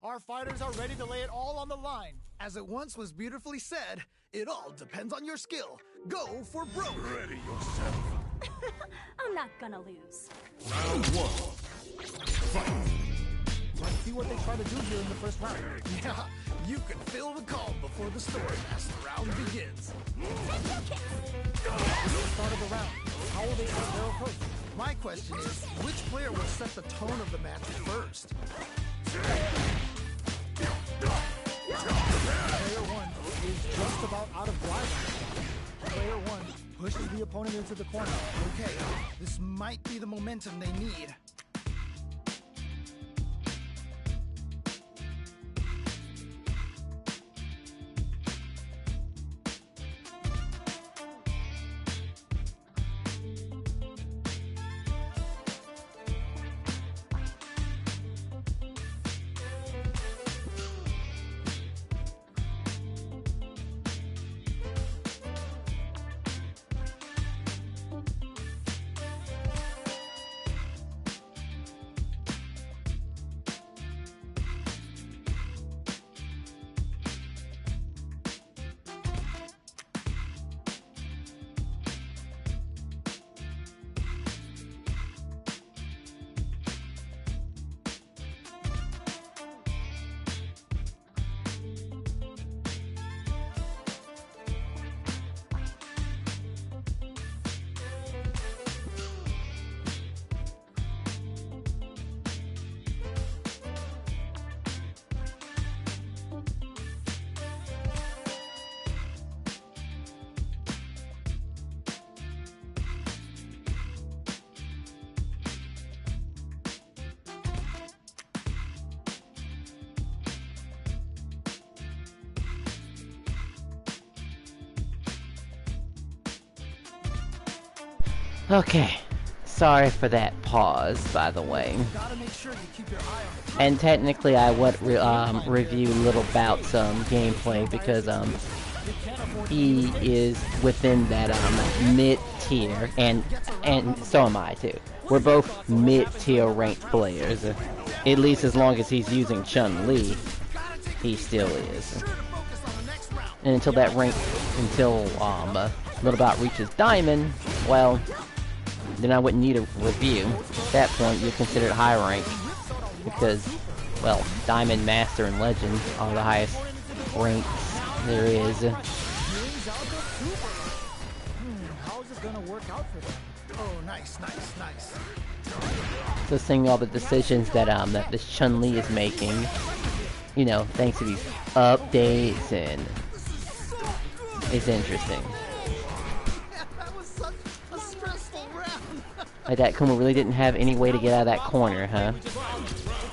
Our fighters are ready to lay it all on the line. As it once was beautifully said, it all depends on your skill. Go for broke. Ready yourself. I'm not gonna lose. Round 1. Fight. Let's see what they try to do here in the first round. Yeah, you can feel the calm before the storm as the round begins. This is the start of the round. How will they take their approach? My question is, which player will set the tone of the match first? Player 1 is just about out of drive. Player 1 pushes the opponent into the corner. Okay, this might be the momentum they need. Okay, sorry for that pause, by the way. And technically I would review little bouts gameplay because he is within that mid-tier, and so am I too. We're both mid-tier ranked players, at least as long as he's using Chun-Li, he still is. And until that rank, Little Bout reaches Diamond, well, then I wouldn't need a review. At that point, you're considered high rank because, well, Diamond, Master, and Legend are the highest ranks there is. How's it gonna work out for them? Oh, nice. So seeing all the decisions that that this Chun-Li is making, you know, thanks to these updates, and it's interesting. Like that Akuma really didn't have any way to get out of that corner, huh?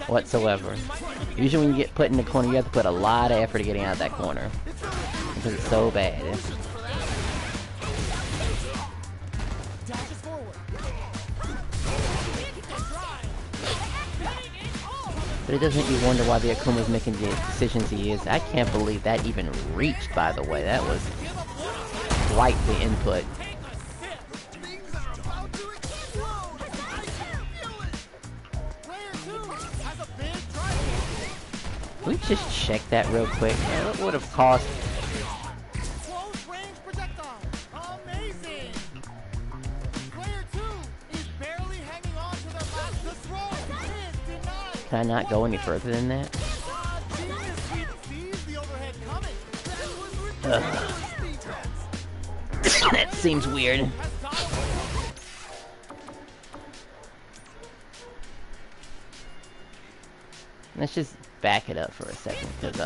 Whatsoever. Usually when you get put in the corner, you have to put a lot of effort to getting out of that corner. Because it's so bad. But it doesn't make you wonder why the Akuma's making the decisions he is. I can't believe that even reached, by the way. That was quite the input. Can we just check that real quick? Man, what would have cost? Close range projectile. Amazing. Player 2 is barely hanging on to their last. The throw is denied. Can I not go any further than that? That seems weird. Let's just back it up for a second, because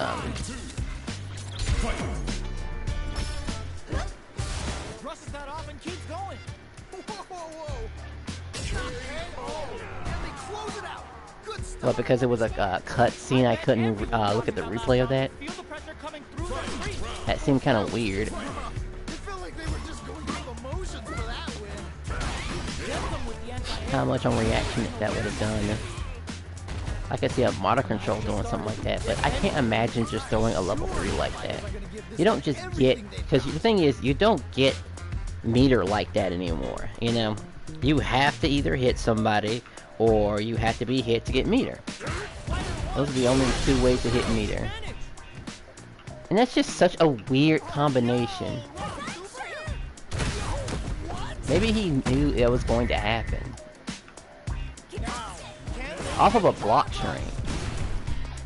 brushes that off and keeps going. Whoa. Close it out. Good stuff. well, because it was a cut scene, I couldn't look at the replay of that. That seemed kind of weird. It felt like they were just going through the motions for that win. How much on reaction that would have done? I could see a motor control doing something like that, but I can't imagine just throwing a level 3 like that. You don't just get, because the thing is, you don't get meter like that anymore, you know? You have to either hit somebody, or you have to be hit to get meter. Those are the only two ways to hit meter. And that's just such a weird combination. Maybe he knew it was going to happen. Off of a block train.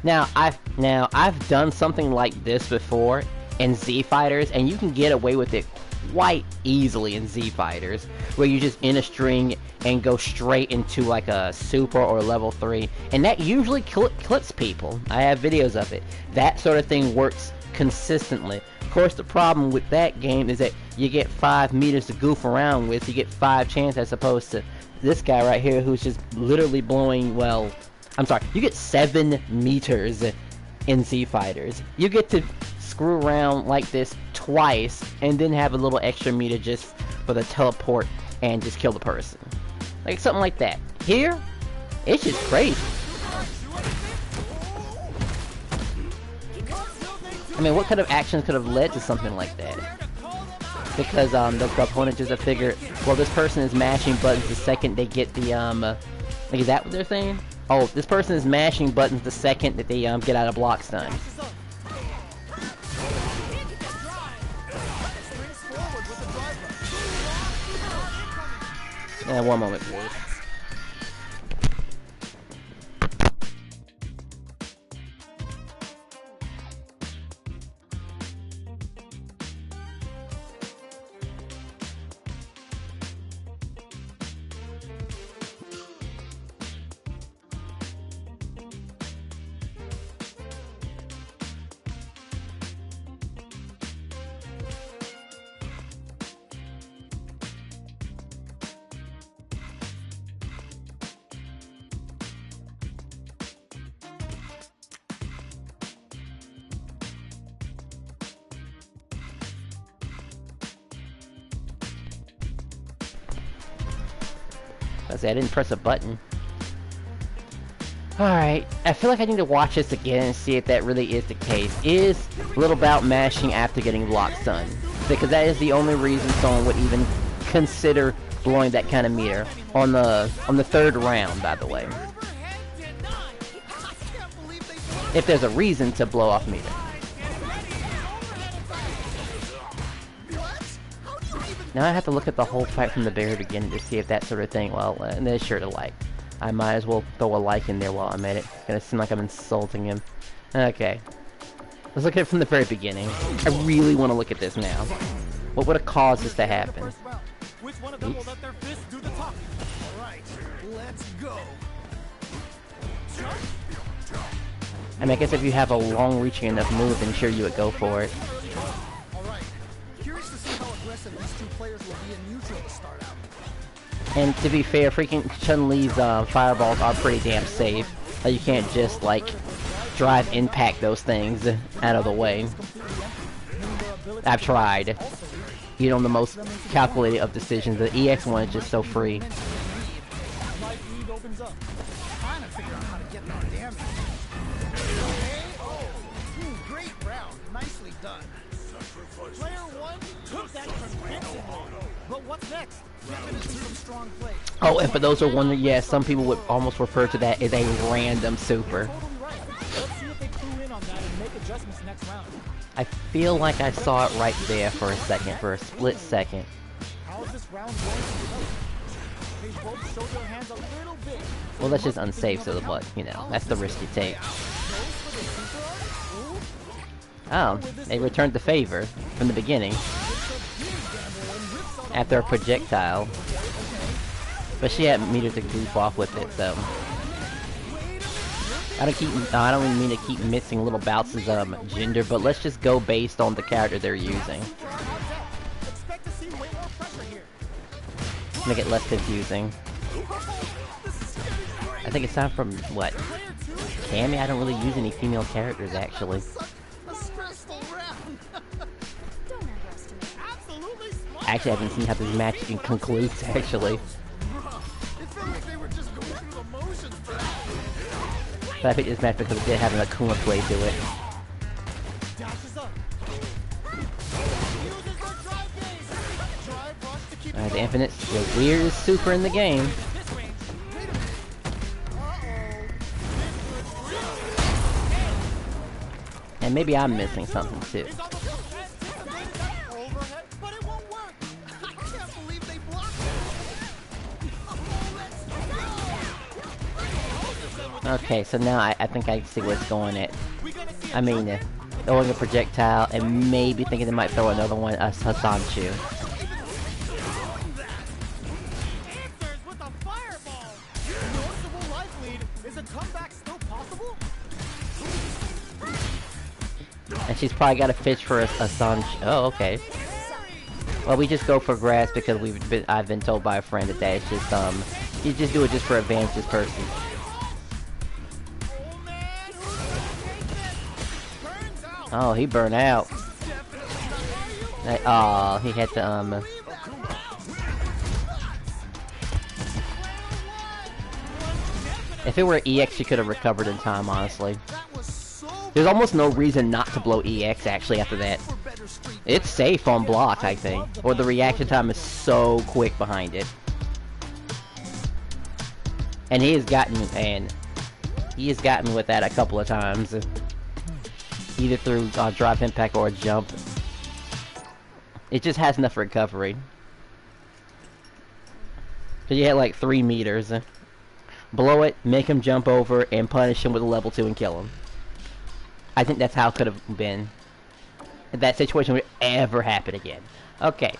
Now I've done something like this before in Z Fighters, and you can get away with it quite easily in Z Fighters, where you just in a string and go straight into like a super or level 3, and that usually clips people. I have videos of it. That sort of thing works consistently. Of course, the problem with that game is that you get 5 meters to goof around with. You get 5 chances as opposed to this guy right here who's just literally blowing, well, I'm sorry, you get 7 meters in Z Fighters. You get to screw around like this twice and then have a little extra meter just for the teleport and just kill the person. Like something like that. Here, it's just crazy. I mean, what kind of actions could have led to something like that? Because the opponent just figured, well, this person is mashing buttons the second they get the like, is that what they're saying? Oh, this person is mashing buttons the second that they get out of block stun. Yeah, one moment, please. I didn't press a button. Alright, I feel like I need to watch this again and see if that really is the case. Is Little Bout mashing after getting block stun? Because that is the only reason someone would even consider blowing that kind of meter. On the 3rd round, by the way. If there's a reason to blow off meter. Now I have to look at the whole fight from the very beginning to see if that sort of thing, well, and then sure to like. I might as well throw a like in there while I'm at it. It's gonna seem like I'm insulting him. Okay. Let's look at it from the very beginning. I really want to look at this now. What would have caused this to happen? Oops. I mean, I guess if you have a long-reaching enough move, then sure you would go for it. And to be fair, freaking Chun-Li's fireballs are pretty damn safe. You can't just, like, drive impact those things out of the way. I've tried. You know, the most calculated of decisions. The EX one is just so free. But what's next? Some strong play. Oh, and for those who are wondering, yeah, some people would almost refer to that as a random super. I feel like I saw it right there for a second, for a split second. Well, that's just unsafe, so but you know, that's the risk you take. Oh, they returned the favor from the beginning. After a projectile. But she had meter to goof off with it, so. I don't even mean to keep missing Little Bouts' gender, but let's just go based on the character they're using. Make it less confusing. I think it's time from, what? Cammy? I don't really use any female characters, actually. Actually, I haven't seen how this match even concludes, actually. But I picked this match because it did have an Akuma play to it. Alright, the Infinite's the weirdest super in the game. And maybe I'm missing something too. He's almost anticipating that overhead, but it won't work. I can't believe they blocked it. Oh, let's go. Okay, so now I think I see what's going at. I mean, throwing a projectile and maybe thinking they might throw another one, a Hasanchu. Answers with a fireball. Noticeable life lead. Is a comeback still possible? And she's probably got a fish for a Hasanchu. Oh, okay. Well, we just go for grass because I've been told by a friend that it's just you just do it just for advantage this person. Oh man, who's gonna take this? Turns out. Oh, he burned out. Oh, he had to If it were EX, she could have recovered in time, honestly. That was so There's almost no reason not to blow EX, actually, after that. for better street. It's safe on block, I think. Or the reaction time is so quick behind it. And he has gotten me with that a couple of times. Either through drop impact or a jump. It just has enough recovery. So you had like 3 meters. Blow it, make him jump over, and punish him with a level 2 and kill him. I think that's how it could have been. If that situation would ever happen again. Okay.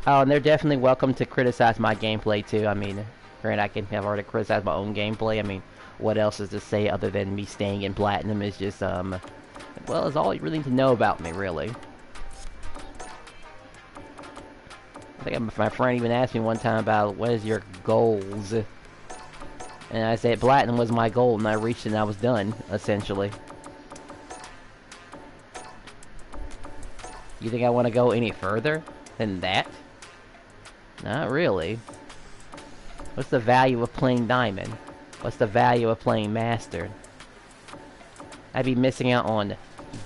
Oh, and they're definitely welcome to criticize my gameplay too. I mean, granted, I've already criticized my own gameplay. I mean, what else is to say other than me staying in platinum is just, well, it's all you really need to know about me, really. I think my friend even asked me one time about what is your goals, and I said platinum was my goal, and I reached it and I was done, essentially. You think I want to go any further than that? Not really. What's the value of playing diamond? What's the value of playing master? I'd be missing out on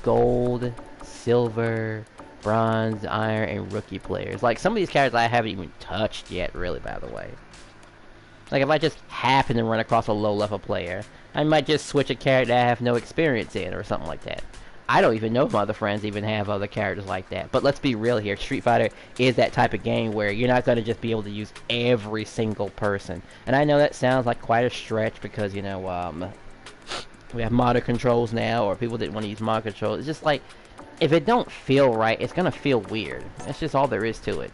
gold, silver, bronze, iron, and rookie players. Like, some of these characters I haven't even touched yet, really, by the way. Like, if I just happen to run across a low-level player, I might just switch a character I have no experience in, or something like that. I don't even know if my other friends even have other characters like that. But let's be real here, Street Fighter is that type of game where you're not going to just be able to use every single person. And I know that sounds like quite a stretch because, you know, we have modern controls now, or people didn't want to use modern controls. It's just like, if it don't feel right, it's going to feel weird. That's just all there is to it.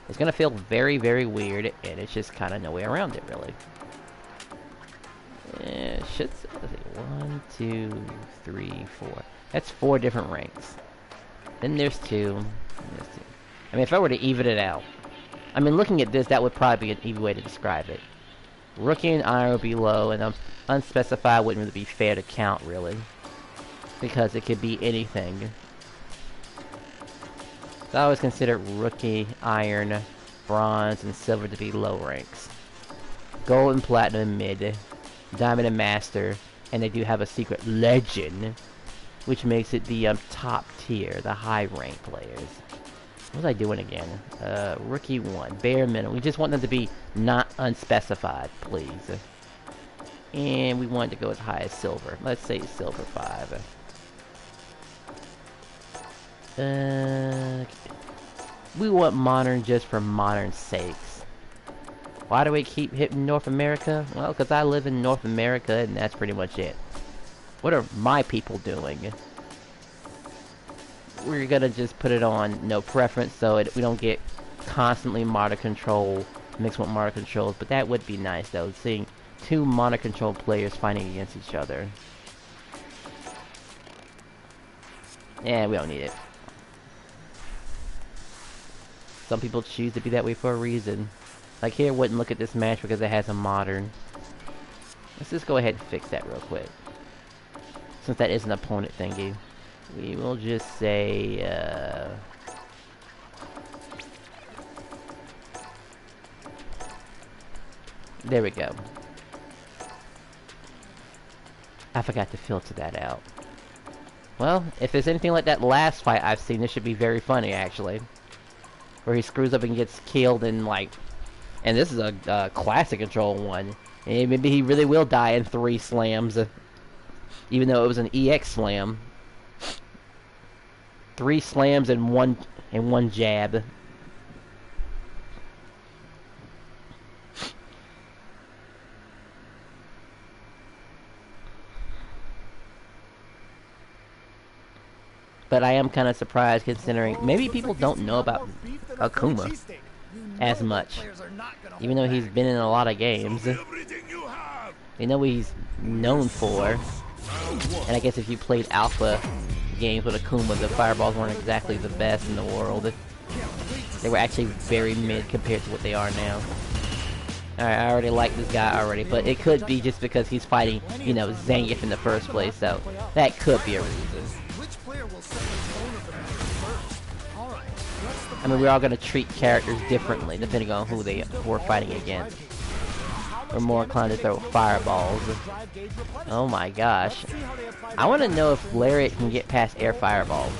It's going to feel very, very weird, and it's just kind of no way around it, really. Let's see, 1, 2, 3, 4. That's 4 different ranks. Then there's 2. I mean, if I were to even it out, I mean, looking at this, that would probably be an easy way to describe it. Rookie and iron would be low, and unspecified wouldn't really be fair to count, really. Because it could be anything. So I always consider rookie, iron, bronze, and silver to be low ranks. Gold and platinum mid. Diamond and master. And they do have a secret legend, which makes it the top tier, the high rank players. What was I doing again? Rookie 1, bare minimum. We just want them to be not unspecified, please. And we want to go as high as silver. Let's say silver 5. We want modern just for modern's sakes. Why do we keep hitting North America? Well, because I live in North America, and that's pretty much it. What are my people doing? We're gonna just put it on no preference so we don't get constantly modern control mixed with modern controls, but that would be nice though, seeing 2 modern control players fighting against each other. Yeah, we don't need it. Some people choose to be that way for a reason. Like here, wouldn't look at this match because it has a modern. Let's just go ahead and fix that real quick. Since that is an opponent thingy. We will just say, there we go. I forgot to filter that out. Well, if there's anything like that last fight I've seen, this should be very funny, actually. Where he screws up and gets killed and, like... And this is a classic control one. And maybe he really will die in 3 slams. Even though it was an EX slam. 3 slams and one jab. But I am kind of surprised considering maybe people don't know about Akuma as much. Even though he's been in a lot of games. They know what he's known for. And I guess if you played alpha games with Akuma, the fireballs weren't exactly the best in the world. They were actually very mid compared to what they are now. Alright, I already like this guy already, but it could be just because he's fighting, you know, Zangief in the first place, so that could be a reason. I mean, we're all gonna treat characters differently depending on who we're fighting against. We're more inclined to throw fireballs. Oh my gosh. I want to know if Lariat can get past air fireballs.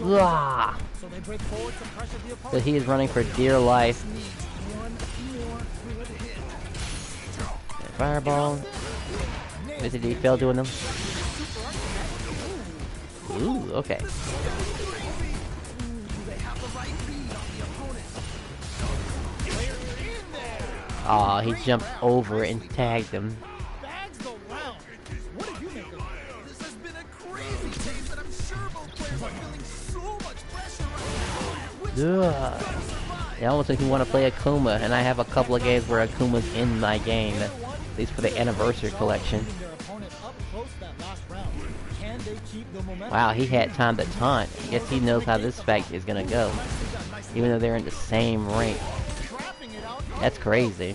Ah! So he is running for dear life. Fireball. Did he fail doing them? Ooh, okay. Aw, he jumped over and tagged him. Ugh. It almost makes me want to play Akuma, and I have a couple of games where Akuma's in my game, at least for the Anniversary Collection. Wow, he had time to taunt. I guess he knows how this fight is gonna go, even though they're in the same rank. That's crazy.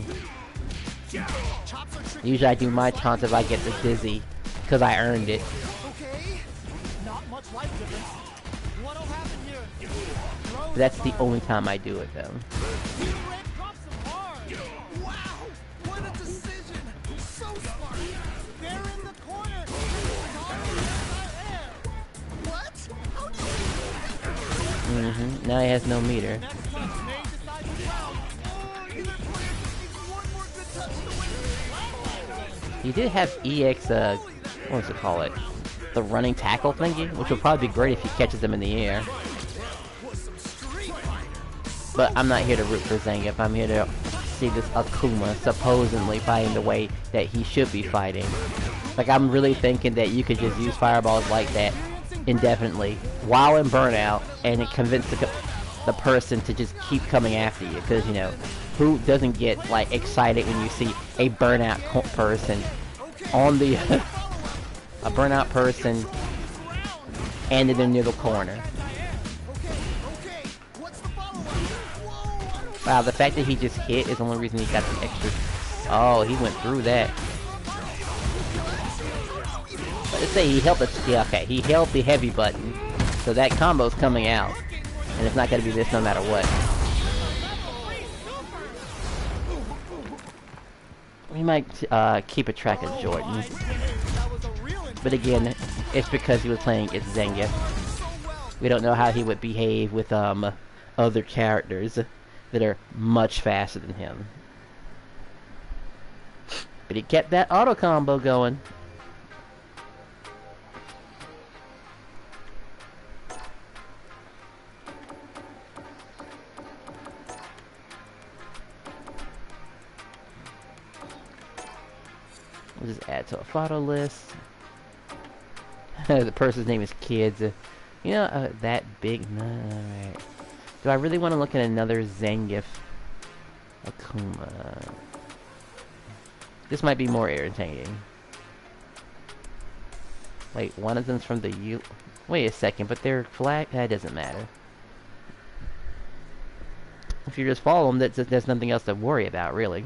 Usually I do my taunts if I get the dizzy, because I earned it. But that's the only time I do it, though. Now he has no meter. He did have EX, what does it call it? The running tackle thingy, which would probably be great if he catches them in the air. But I'm not here to root for Zangief. I'm here to see this Akuma supposedly fighting the way that he should be fighting. Like, I'm really thinking that you could just use fireballs like that indefinitely while in burnout and it convince the person to just keep coming after you, because, you know, who doesn't get like excited when you see a burnout person on the a burnout person and they're near the corner. Wow, the fact that he just hit is the only reason he got the extra. Oh, he went through that. Let's say he held the, yeah, okay, he held the heavy button, so that combo's coming out, and it's not gonna be this no matter what. We might keep a track of Jordan, but again, it's because he was playing against Zangief. We don't know how he would behave with other characters that are much faster than him. But he kept that auto combo going. We'll just add to a photo list. The person's name is Kids. You know, that big. No, alright. Do I really want to look at another Zangief Akuma? This might be more irritating. Wait, one of them's from the U. Wait a second, but their flag. That doesn't matter. If you just follow them, there's nothing else to worry about, really.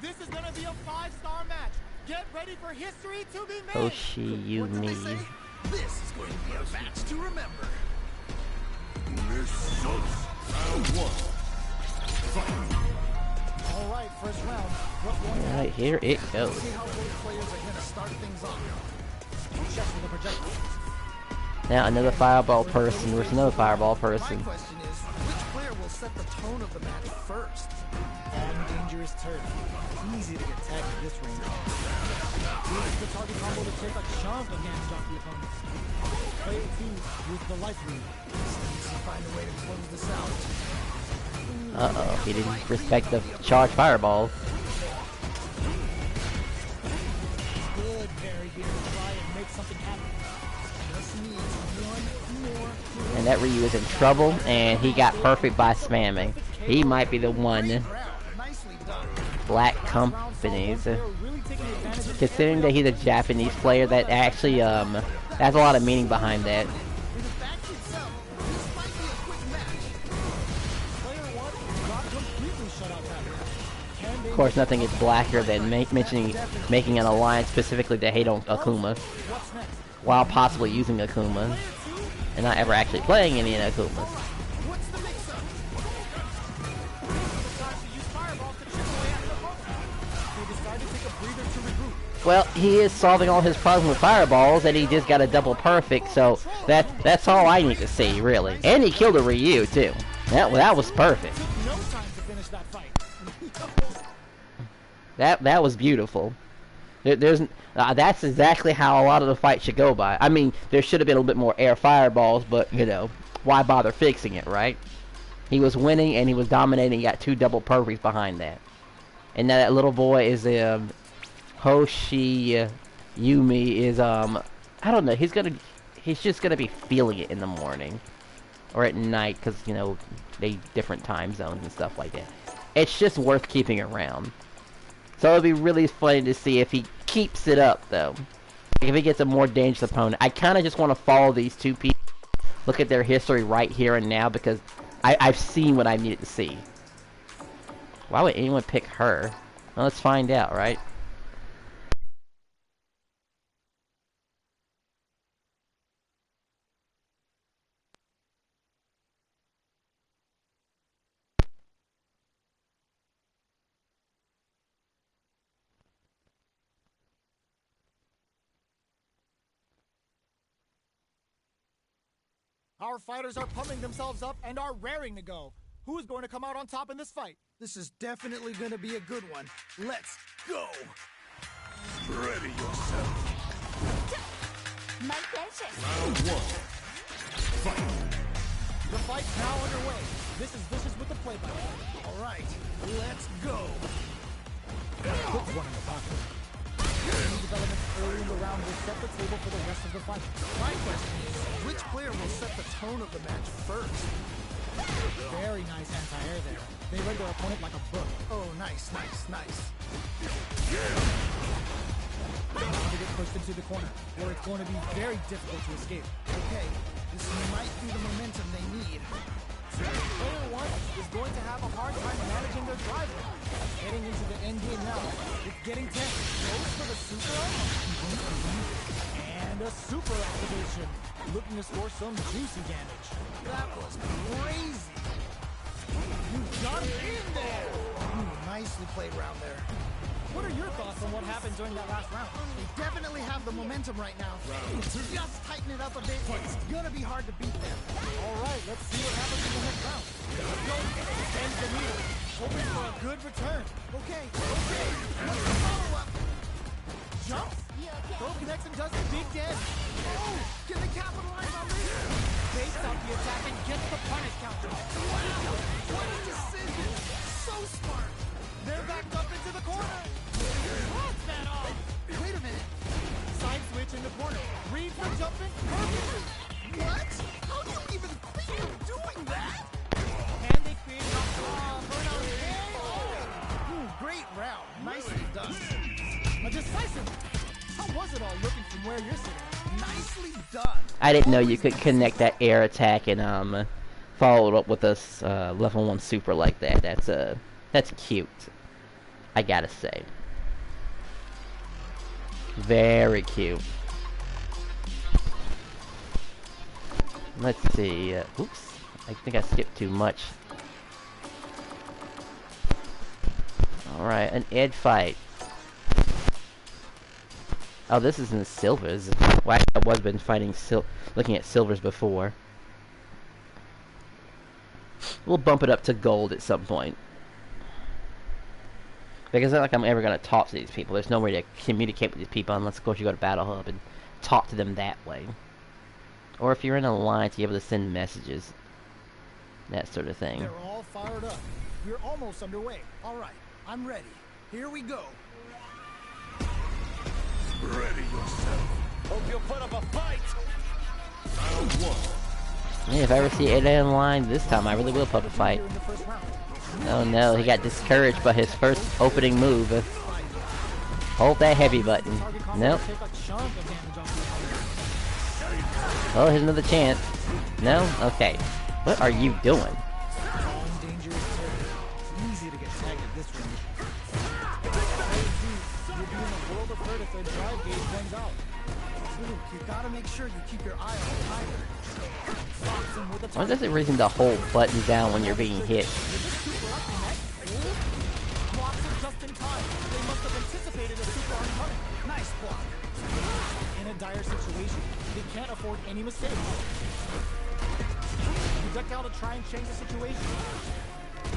This is gonna be a 5-star match. Get ready for history to be made. Hoshi, you, me. This is going to be a match to remember. Round 1. Fight. All right, first round. What's going to Alright, happen? here it goes. See how both players are gonna start things off. Chess with the projectile. Now another fireball person versus another fireball person. My question is, which player will set the tone of the match first? On dangerous turf. Easy to get tagged at this range. Use the target combo to take a chunk of damage off the opponent. Player 2 with the life lead. Needs to find a way to close this out. Uh-oh, he didn't respect the charged fireball. Good, very good. Try and make something happen. Just needs one more. And that Ryu is in trouble, and he got perfect by spamming. He might be the one. Nicely done. Black companies. Considering that he's a Japanese player, that actually has a lot of meaning behind that. It backs itself. This might be a quick match. Player 1 got completely shut out that round. Can they Of course, nothing is blacker than making an alliance specifically to hate on Akuma, What's next? while possibly using Akuma, and not ever actually playing any Akumas. What's the mix-up? Time to use fireballs to chip away at the opponent. They decide to take a breather to regroup. Well, he is solving all his problems with fireballs, and he just got a double perfect, so that's all I need to see, really. And he killed a Ryu, too. That was perfect. Took no time to finish that fight. That was beautiful. That's exactly how a lot of the fight should go by. I mean, there should have been a little bit more air fireballs, but, you know, why bother fixing it, right? He was winning, and he was dominating. He got 2 double perfects behind that. And now that little boy is, Hoshi Yumi is, I don't know, he's just gonna be feeling it in the morning. Or at night, because, you know, they different time zones and stuff like that. It's just worth keeping around. So it'll be really funny to see if he keeps it up, though. If he gets a more dangerous opponent. I kind of just want to follow these two people. Look at their history right here and now, because I've seen what I needed to see. Why would anyone pick her? Well, let's find out, right? Our fighters are pumping themselves up and are raring to go. Who is going to come out on top in this fight? This is definitely gonna be a good one. Let's go. Ready yourself. My pleasure. The fight's now underway. This is Vicious with the play-by-play. All right, let's go. Puts one in the pocket. New developments early in the round will set the table for the rest of the fight. My question is, which player will set the tone of the match first? Very nice anti-air there. They read their opponent like a book. Oh, nice. Now they get pushed into the corner, where it's going to be very difficult to escape. Okay, this might be the momentum they need. Player 1 is going to have a hard time managing their drive. Heading into the end game now. It's getting tense. Goes for the super up. And a super activation. Looking to score some juicy damage. That was crazy. You got it in there! Nicely played round there. What are your thoughts on what happened during that last round? They definitely have the momentum right now. Just tighten it up a bit. It's gonna be hard to beat them. Alright, let's see what happens in the next round. Extends the meter. Hoping for a good return. Okay. What's the follow-up? Jump! Throw connects and does big damage. Oh, can they capitalize on this? Based off the attack and gets the punish counter. Wow, what a decision. So smart. They're backed up into the corner. What's that on? Wait a minute. Side switch in the corner. Read for jumping perfectly. What? How do you even think of doing that? And they create an burnout. Great round. Nicely done. A decisive. How was it all looking from where you're sitting? Nicely done. I didn't know you could connect that air attack and follow it up with a level 1 super like that. That's cute. I gotta say. Very cute. Let's see. Oops. I think I skipped too much. Alright, an Ed fight. Oh, this is in the silvers. Well, I was been fighting looking at silvers before. We'll bump it up to gold at some point. Because it's not like I'm ever going to talk to these people. There's no way to communicate with these people unless, of course, you go to Battle Hub and talk to them that way. Or if you're in an alliance, you're able to send messages. That sort of thing. They're all fired up. We're almost underway. All right, I'm ready. Here we go. Ready yourself. Hope you'll put up a fight. Round one. Yeah, if I ever see Ed online this time, I really will put up a fight. Oh no, he got discouraged by his first opening move. Hold that heavy button. Nope. Oh, here's another chance. No? Okay. What are you doing? You gotta make sure you keep your eye on the timer. Why is there a reason to hold button down when you're being hit? Nice block. In a dire situation, they can't afford any mistakes. Projectile to try and change the situation.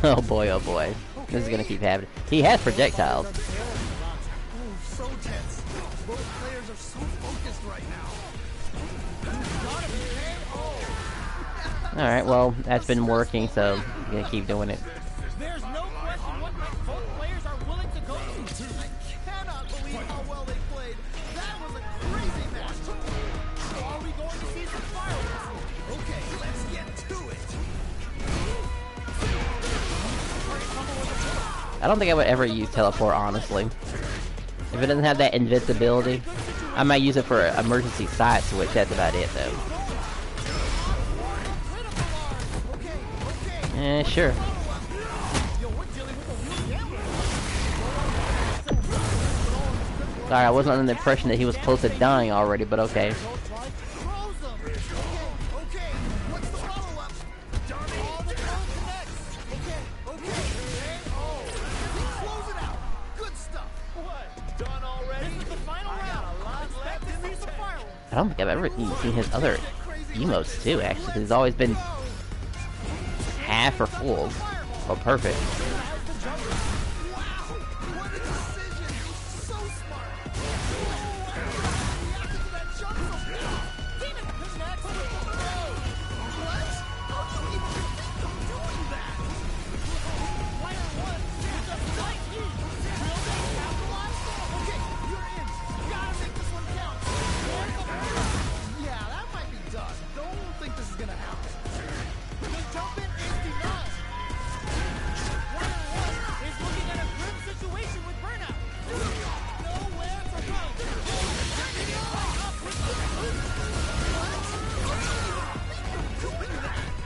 Oh boy, oh boy. This is gonna keep happening. He has projectiles. Ooh, so tense. Both players are so focused right now. Alright, well, that's been working, so I'm gonna keep doing it. There's no question what both players are willing to go to. I cannot believe how well they played. That was a crazy match. Are we going to see some fireworks? Okay, let's get to it. I don't think I would ever use teleport, honestly. If it doesn't have that invincibility, I might use it for an emergency side switch. That's about it, though. Sure. Sorry, I wasn't under the impression that he was close to dying already, but okay. I don't think I've ever seen his other emotes too, actually, 'cause he's always been half or full. Oh, perfect.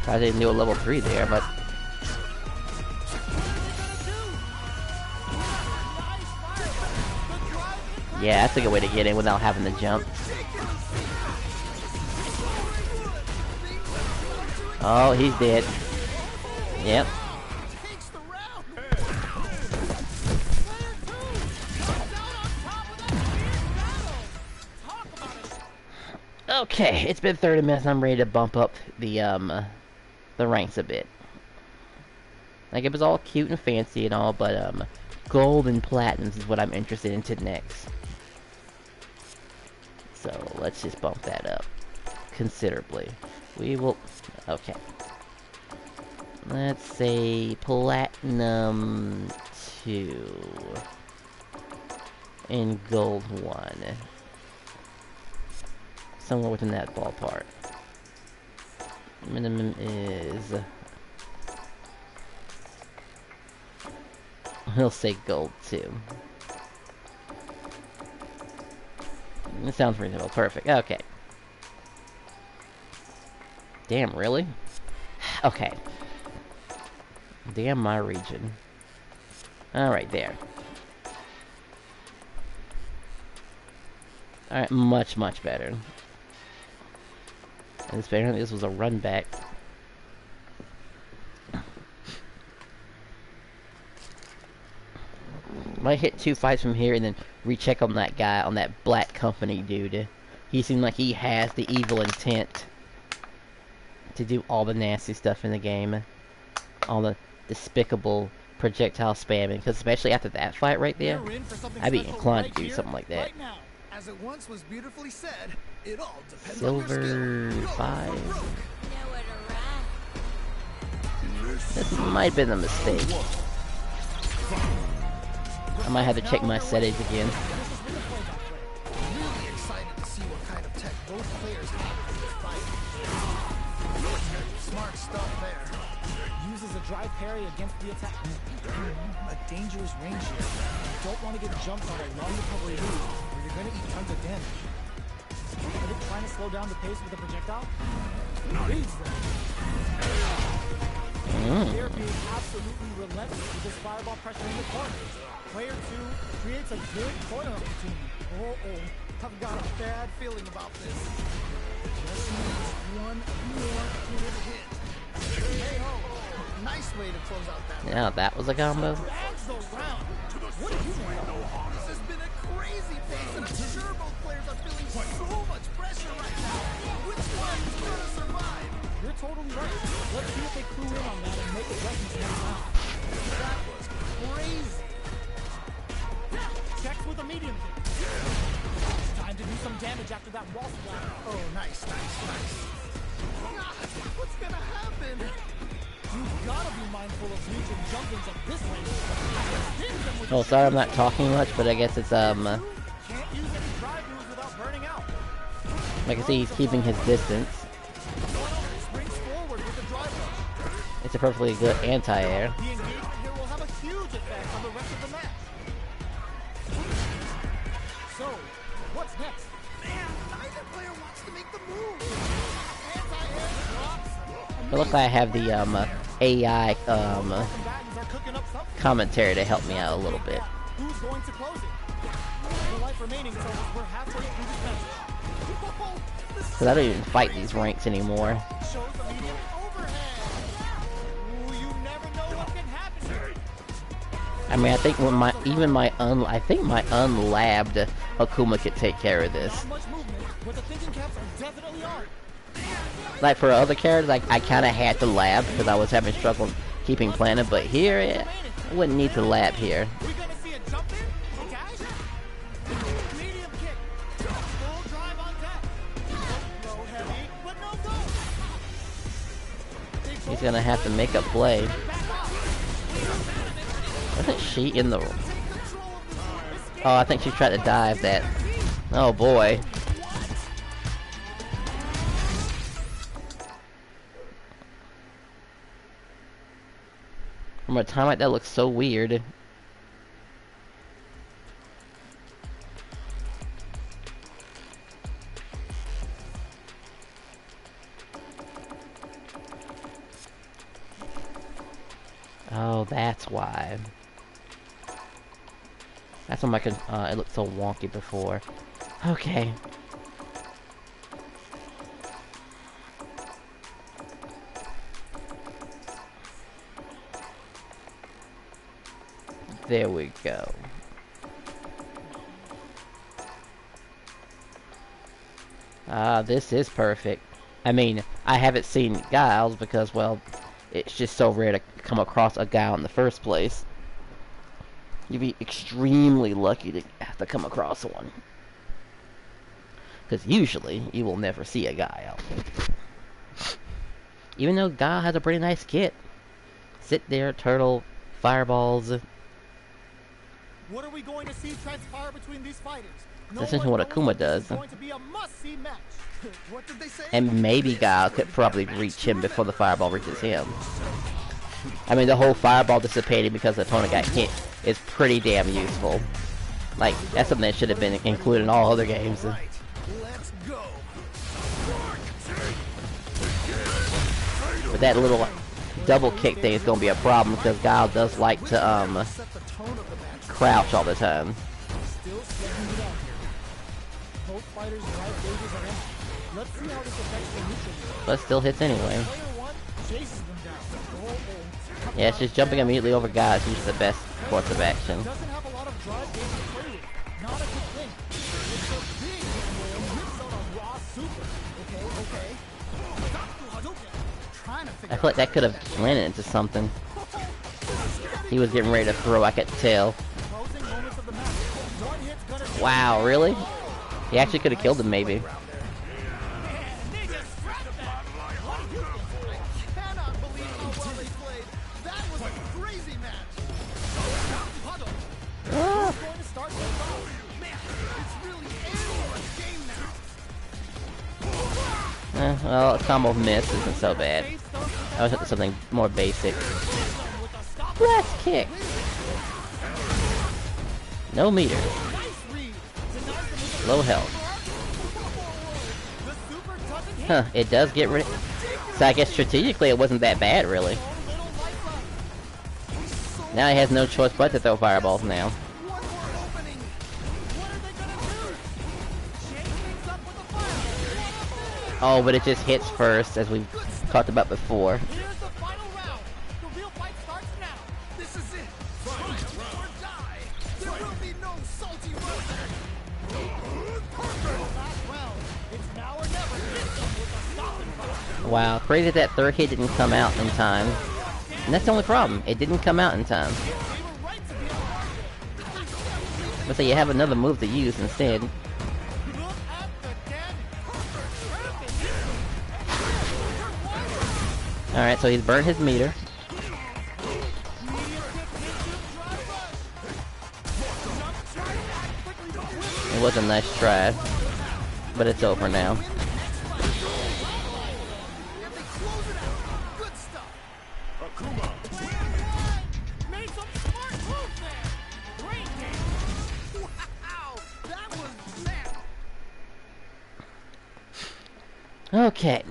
I didn't do a level 3 there, but yeah, that's a good way to get in without having to jump. Oh, he's dead. Yep. Okay, it's been 30 minutes. I'm ready to bump up the ranks a bit. Like, it was all cute and fancy and all, but gold and platinums is what I'm interested into next. So let's just bump that up considerably. We will. Okay. Let's say platinum 2 and gold 1. Somewhere within that ballpark. Minimum is... He'll say gold 2. It sounds reasonable. Perfect. Okay. Damn, really? Okay. Damn my region. Alright, there. Alright, much, much better. And apparently this was a run back. Might hit 2 fights from here and then recheck on that guy, on that black company dude. He seemed like he has the evil intent to do all the nasty stuff in the game. All the despicable projectile spamming. Because especially after that fight right there, I'd be inclined to do something like that. Right now. As it once was beautifully said, it all depends Silver on your skill. 5. Nowhere to run. This might have been a mistake. I might have to check my settings again. Really excited to see what kind of tech both players have in this fight. Smart stuff there. Uses a drive parry against the attack. A dangerous range here. You don't want to get jumped on a long recovery move, or you're going to eat tons of damage. Are they trying to slow down the pace with the projectile? Reads them. They're being absolutely relentless with this fireball pressure in the corner. Player 2 creates a good corner opportunity. I've got a bad feeling about this. Just needs one more good hit. Hey ho! Nice way to close out that. Yeah, that was a combo. Drags the round. What do you know? This has been a crazy pace, and I'm sure both players are feeling so much pressure right now. Which one's gonna survive? You're totally right. Let's see if they clue in on that and make adjustments next round. That was crazy. Checks with a medium kick. It's time to do some damage after that wall splash. Oh, nice. What's gonna happen? You've got to be mindful of reach and jumpings at this range. Oh, sorry I'm not talking much, but I guess it's, Can't use any drive moves without burning out. I can see he's keeping his distance. Springs forward with the drive rush. It's a perfectly good anti-air. The engagement here will have a huge effect on the rest of the match. So, what's next? Man, neither player wants to make the move. Anti-air drops. It looks like I have the AI Combatants are cooking up something. commentary to help me out a little bit. Who's going to close it? The life remaining tells us we're halfway through this match. Because I don't even fight these ranks anymore. Shows the medium overhead. Ooh, you never know what can happen here. I mean, I think when my unlabbed Akuma could take care of this. Not much movement, but the thinking caps are definitely on. Like for other characters, like I kind of had to lab because I was having trouble keeping planning. But here, I wouldn't need to lab here. We're gonna see a jump in, guys. Medium kick, full drive on tap. No heavy, but no go. He's gonna have to make a play. Wasn't she in the? Oh, I think she tried to dive that. Oh boy. From a time like that looks so weird. Oh, that's why. That's why it looked so wonky before. Okay. There we go. This is perfect. I mean, I haven't seen Giles because, well, it's just so rare to come across a guy in the first place. You'd be extremely lucky to have to come across one. Because usually, you will never see a guy out. Even though Guile has a pretty nice kit. Sit there, turtle, fireballs. What are we going to see transpire between these fighters? This isn't what Akuma does. Going to be a must-see match. What did they say? And maybe Guile could probably reach him before the fireball reaches him. I mean, the whole fireball dissipating because the opponent got hit is pretty damn useful. Like, that's something that should have been included in all other games. Let's go. But that little double kick thing is going to be a problem because Guile does like to, Set the tone of the match. crouch all the time. Still slugging it out here. Both fighters' drive gauges are empty. Let's see how this affects the neutral. But still hits anyway. Player 1 chases them down. Yeah, it's just jumping immediately over Guile is usually the best course of action. Doesn't have a lot of drive gauge to play with. Not a good thing. It's so big and whips out a raw super. Okay. Trying to I figure feel like that could have landed into something. He was getting ready to throw, I could tell. Closing moments of the match. One hit's gonna Wow, really? He actually could have killed him, maybe. cannot believe how well they played. That was a crazy match. Who's going to start this off? Man, it's really a game now. Well, a combo miss isn't so bad. I was looking for something more basic. Blast kick! No meter. Low health. Huh, it does get rid. So I guess strategically it wasn't that bad, really. Now he has no choice but to throw fireballs now. One more opening. What are they gonna do? Shake things up with a fire. Oh, but it just hits first, as we've talked about before. Here's the final round. The real fight starts now. This is it. Fight or die. There will be no salty road. Last round. It's now or never. Hit them with a stopping power. Wow, crazy that third hit didn't come out in time. And that's the only problem. It didn't come out in time. They were right to be on target. But so you have another move to use instead. Look at the dead. Alright, so he's burned his meter. It was a nice try, but it's over now. And they close it out. Good stuff. Akuma. Made some smart moves there. Great game. Wow. That was man. Okay.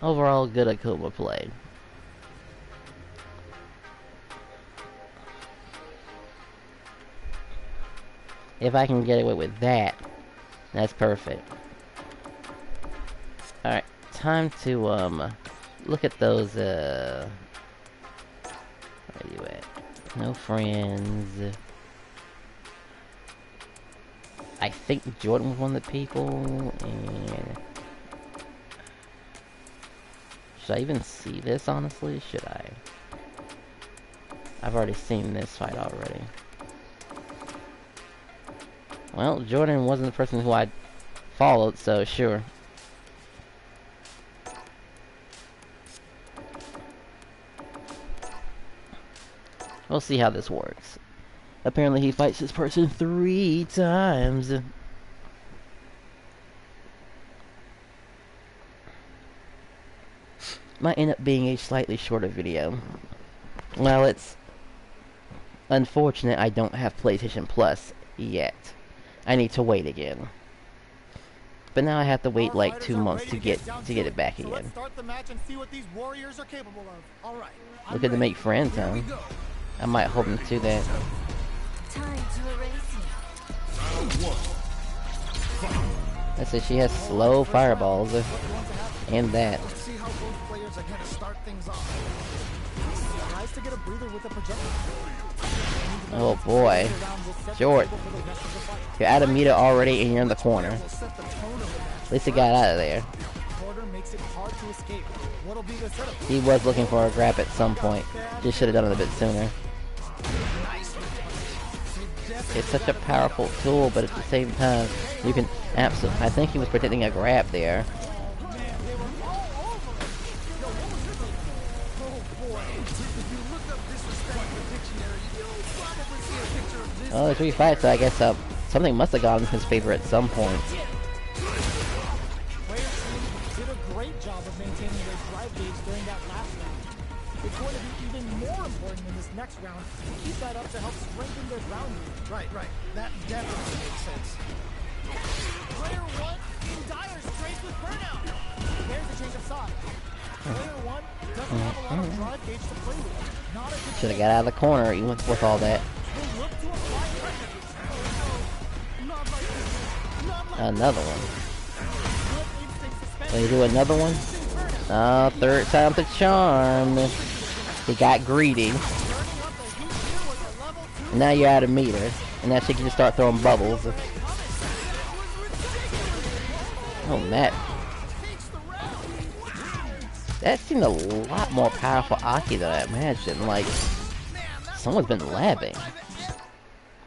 Overall, good Akuma play. If I can get away with that, that's perfect. Alright, time to, look at those, where are you at? No friends. I think Jordan was one of the people, and... Should I even see this, honestly? Should I? I've already seen this fight already. Well, Jordan wasn't the person who I followed, so sure. We'll see how this works. Apparently he fights this person 3 times. Might end up being a slightly shorter video. Well, it's unfortunate I don't have PlayStation Plus yet. I need to wait again. But now I have to wait like 2 months to get it back So let's again. start the match and see what these warriors are capable of. All right. Look at to make friends, huh? I might hope them to that. Time to erase you. I said she has slow fireballs. And that. Let's see how both players are gonna start things off. Tries to get a breather with the projectile. Oh boy. Short. You're out of meter already and you're in the corner. Will set the tone of the match. At least he got out of there. Quarter makes it hard to escape. What'll be the setup? He was looking for a grab at some point. Just should have done it a bit sooner. It's such a powerful tool, but at the same time, you can absolutely... I think he was protecting a grab there. Oh, there's 3 fights, so I guess something must have gone in his favor at some point. Players did a great job of maintaining their drive gauge during that last round. It's going to be even more important in this next round to keep that up to help strengthen their ground game. Right. That definitely makes sense. Player 1 in dire straits with burnout. There's a change of side. Player 1 doesn't have a lot of drive gauge to play with. Not a good Should have got out of the corner even with all that. Will look to apply pressure. Not like this. Not like Another one. Good instinct suspended. Will he do another one? Third time the charm. He got greedy. Turning up the heat here was a And now you're out of meter. And now she can just start throwing bubbles. Oh, Matt. That seemed a lot more powerful Aki than I imagined. Like, someone's been labbing.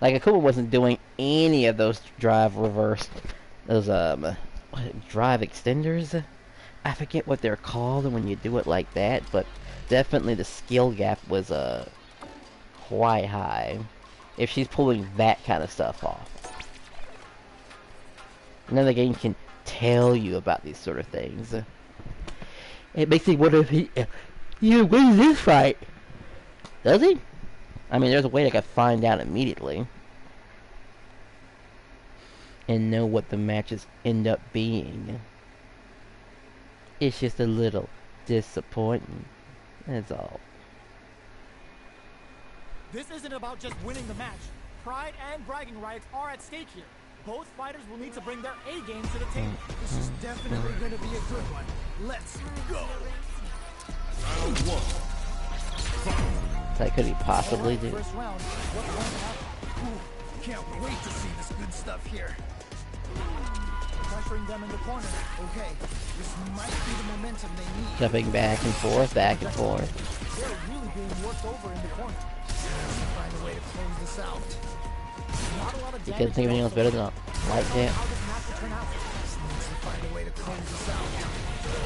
Like, Akuma wasn't doing any of those drive reverse... Those, drive extenders? I forget what they're called when you do it like that, but definitely the skill gap was, quite high. If she's pulling that kind of stuff off. Another game can tell you about these sort of things. It makes me wonder if he wins this fight. Does he? I mean, there's a way I could find out immediately. And know what the matches end up being. It's just a little disappointing. That's all. This isn't about just winning the match. Pride and bragging rights are at stake here. Both fighters will need to bring their A game to the table. This is definitely going to be a good one. Let's go. Round one. That could he possibly do? First round, what's going to happen? Ooh, can't wait to see this good stuff here. Pressuring them in the corner. Okay, this might be the momentum they need. Jumping back and forth, back and forth. They're really being worked over in the corner. Find a way to close this out. Not a lot of You damage. couldn't think of anything else better than a light jam. How this match will turn out. Just needs to find a way to close this out.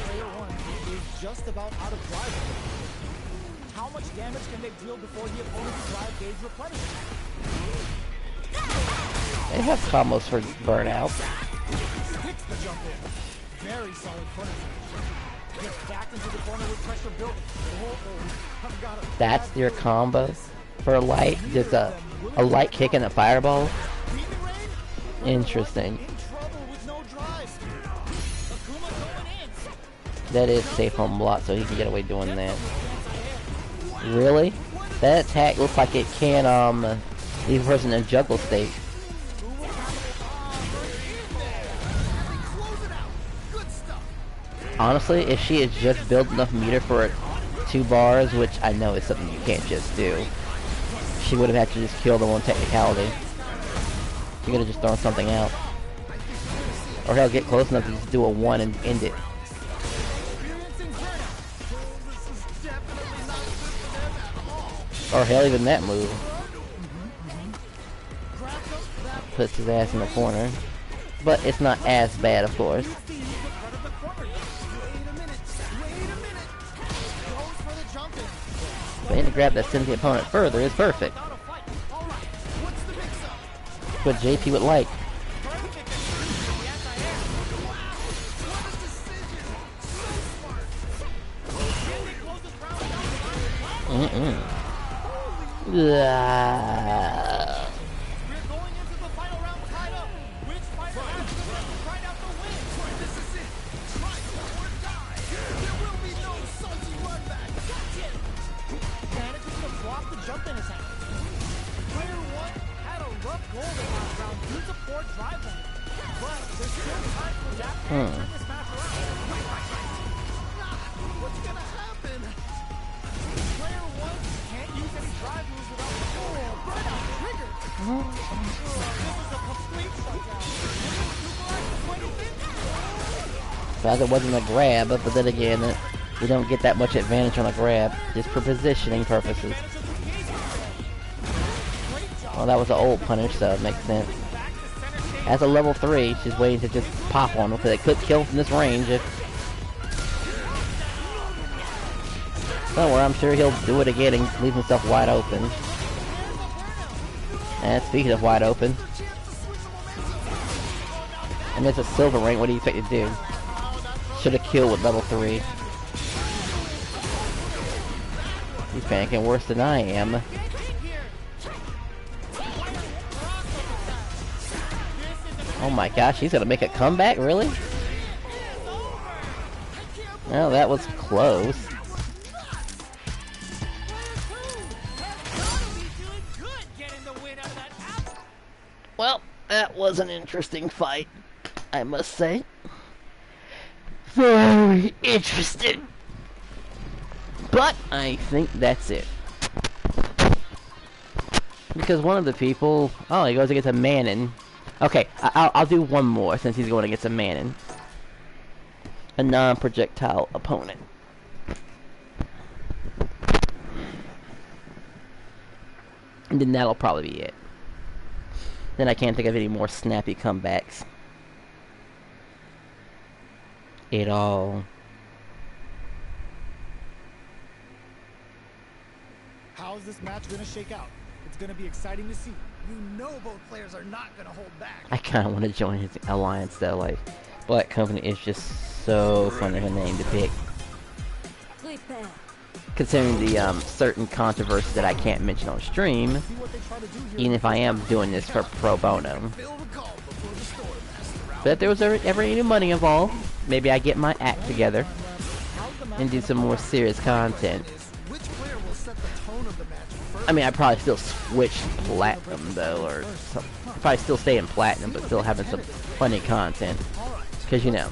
Player one is just about out of drive. How much damage can they deal before the opponent's drive gauge replenishes? They have combos for burnout. Hits the jump in. Very solid corner. Gets back into the corner with pressure building. I've got a That's your combo for a light, just a light kick and a fireball. Interesting. in trouble with no drive. Akuma going in. That is safe on block, so he can get away doing that. Really? That attack looks like it can leave a person in a juggle state. Honestly, if she had just built enough meter for 2 bars, which I know is something you can't just do, she would have had to just kill the one technicality. She could have just thrown something out. Or hell, get close enough to just do a 1 and end it. Or hell, even that move. Puts his ass in the corner. But it's not as bad, of course. But any grab that sends the opponent further is perfect. What JP would like. We're going into the final round tied up. Which fighter has the chance to ride out the win? This is it. Try or die. There will be no salty run back. Manages to block the jump in attack. Player one had a rough goal the last round due to poor drive lane. But there's still time for that to turn this match around. What's gonna happen? Player one can't use any drive moves without the right out trigger. This is a complete shutdown. Glad it wasn't a grab, but then again, you don't get that much advantage on a grab, just for positioning purposes. Well, that was an old punish, so it makes sense. As a level 3, she's waiting to just pop on him, because it could kill from this range if... Don't worry, I'm sure he'll do it again and leave himself wide open. And speaking of wide open... I mean, it's a silver rank, what do you expect to do? Should have killed with level 3. He's panicking worse than I am. Oh my gosh, he's gonna make a comeback? Really? Well, that was close. Well, that was an interesting fight, I must say. Very interesting. But I think that's it. Because one of the people... Oh, he goes against a Manon. Okay, I'll do one more since he's going against a Manon. A non-projectile opponent. And then that'll probably be it. Then I can't think of any more snappy comebacks. At all. How is this match gonna shake out? It's gonna be exciting to see. You know both players are not gonna hold back. I kind of want to join his alliance though. Like, Black Company is just so fun of a name to pick. Considering the certain controversy that I can't mention on stream, even if I am doing this for pro bono. But if there was ever any money involved, maybe I get my act together and do some more serious content. I mean, I'd probably still switch platinum though, or some, probably still stay in platinum, but still having some funny content. Cause you know,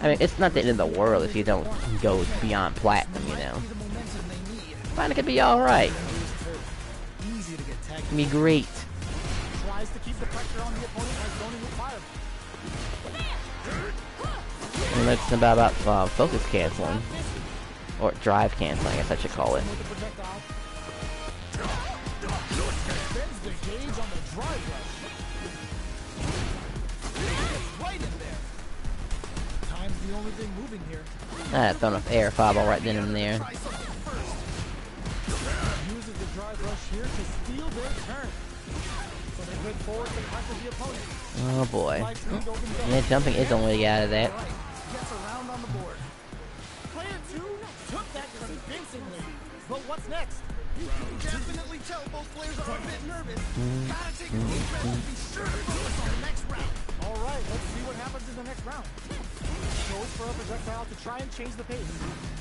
I mean, it's not the end of the world if you don't go beyond platinum, you know. Fine, it could be all right. Be great. And that's about focus canceling. Or drive canceling, I guess I should call it. Ah, throwing up air fireball right then and there. Oh boy. Yeah, jumping is the only way to get out of that. But what's next? You can definitely tell both players are a bit nervous. Gotta take a deep breath and be sure to focus on the next round. Alright, let's see what happens in the next round. Goes for a projectile to try and change the pace.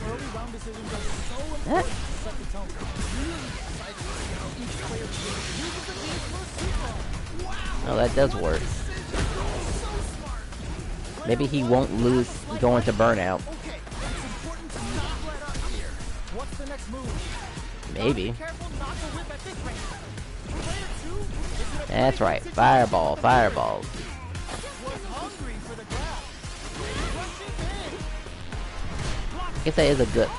Early round decisions are so important to set the tone. Really excited to see how each player uses the lead for a super. Wow! Oh, that does work. So smart. Maybe he won't lose going to burnout. Okay, it's important to not let up here. What's the next move? Maybe. Careful not to whip at this range. Player 2 is gonna That's right. Fireball, fireball. was hungry for the grab. Rushing in. I guess that is a good,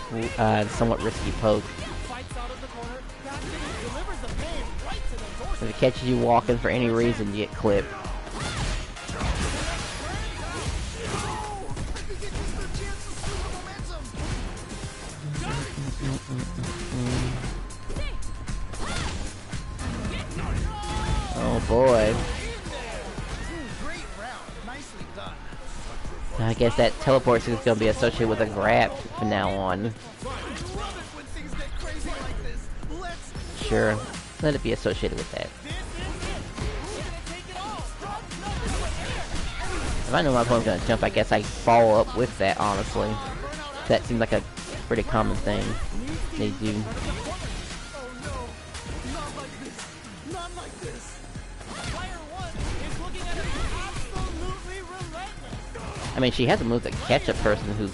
somewhat risky poke. Fights out of the corner. Back in, delivers the pain right to the torso. If it catches you walking for any reason, you get clipped. Oh boy. Great round. Nicely done. I guess that teleport is going to be associated with a grab from now on. Love it when things get crazy like this. Let's Sure. Let it be associated with that. If I know my opponent's going to jump, I guess I follow up with that, honestly. That seems like a pretty common thing they do. Oh no. Not like this. Not like this. Player 1 is looking at it absolutely relentless. I mean, she has a move to catch a person who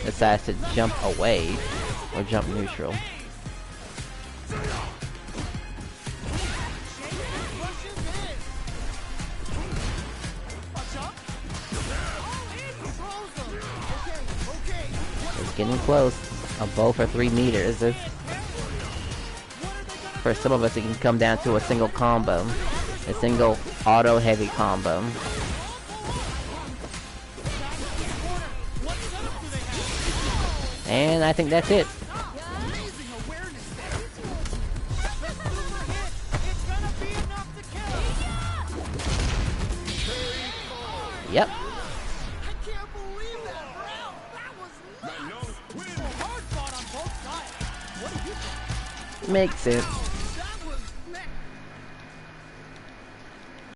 decides to jump away or jump neutral. It's getting close. A bow for 3 meters. For some of us, it can come down to a single combo. A single auto heavy combo. And I think that's it. Amazing awareness there. Yep. I can't believe that round. That was nuts. Hard fought on both sides. What do you think? Makes sense.